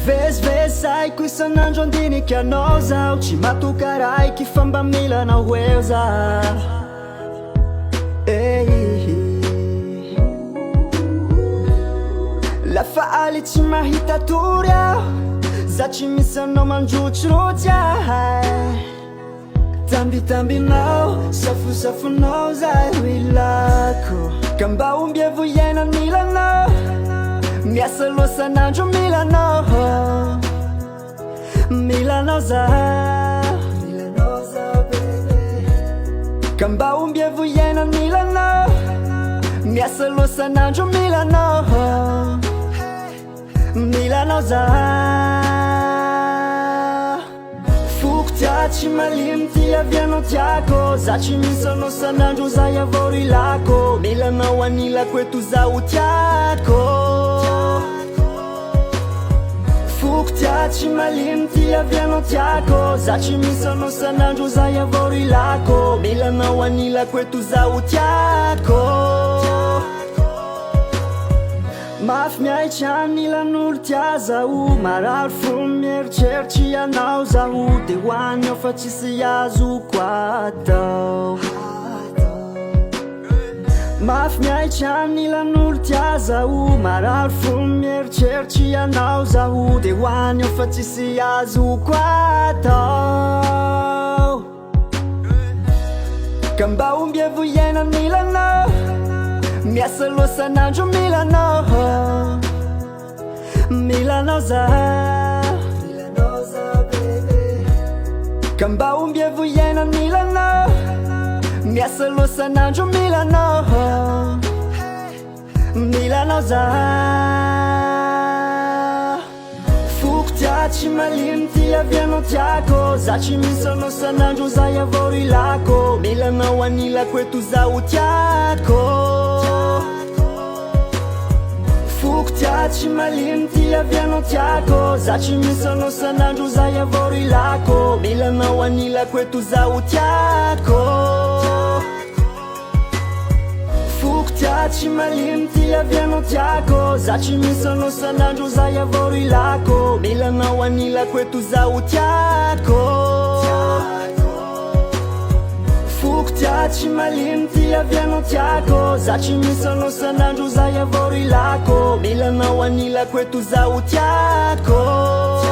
Vezivez aiko isan'andro andiniky anao zaho tsy matoka raiky fa mba milanao eo za lafa aly tsy mahita tory aho za tsy misy anao mandrotsirotsy tambitambinao safosafonao zaho ilako ka mba ombiavo iaina milanao miasa loasan'andro milanao za ka mba ombiavo iaina milanao miasa loasan'andro milanao za fokotya tsy malemy ty avianao tiako za tsy misy anao san'andro zay avao rilako milanao anilako eto zaho tiako fokotya tsy malemy ty avianao tiako za tsy misy anao san'andro zay avao rilako milanao anilako eto zaho tiako mafy miaitsy anilan'olo tia zaho marary fo mieritseritsy anao zaho de hoany ao fa tsisy azoko atao mafy miaitsy anilan'olo tia zaho marary fo mieritseritsy anao zaho de hoany ao fa tsisy azoko atao ka mba ombiavo iaina milanao miasa loasan'andro milanao za ka mba ombiavo iaina milanao miasa loasan'andro milanao za fokotya tsy malemy ty avianao tiako za tsy misy anao san'andro zay avao rilako milanao anilako eto zaho tiako fokotya tsy malemy ty avianao tiako za tsy misy anao san'andro zay avao rilako milanao anilako eto zaho tiako fokotya tsy malemy ty avianao tiako za tsy misy anao san'andro zay avao rilako milanao anilako eto zaho tiako fokotya tsy malemy ty avianao tiako za tsy misy anao san'andro zay avao rilako milanao anilako eto zaho tiako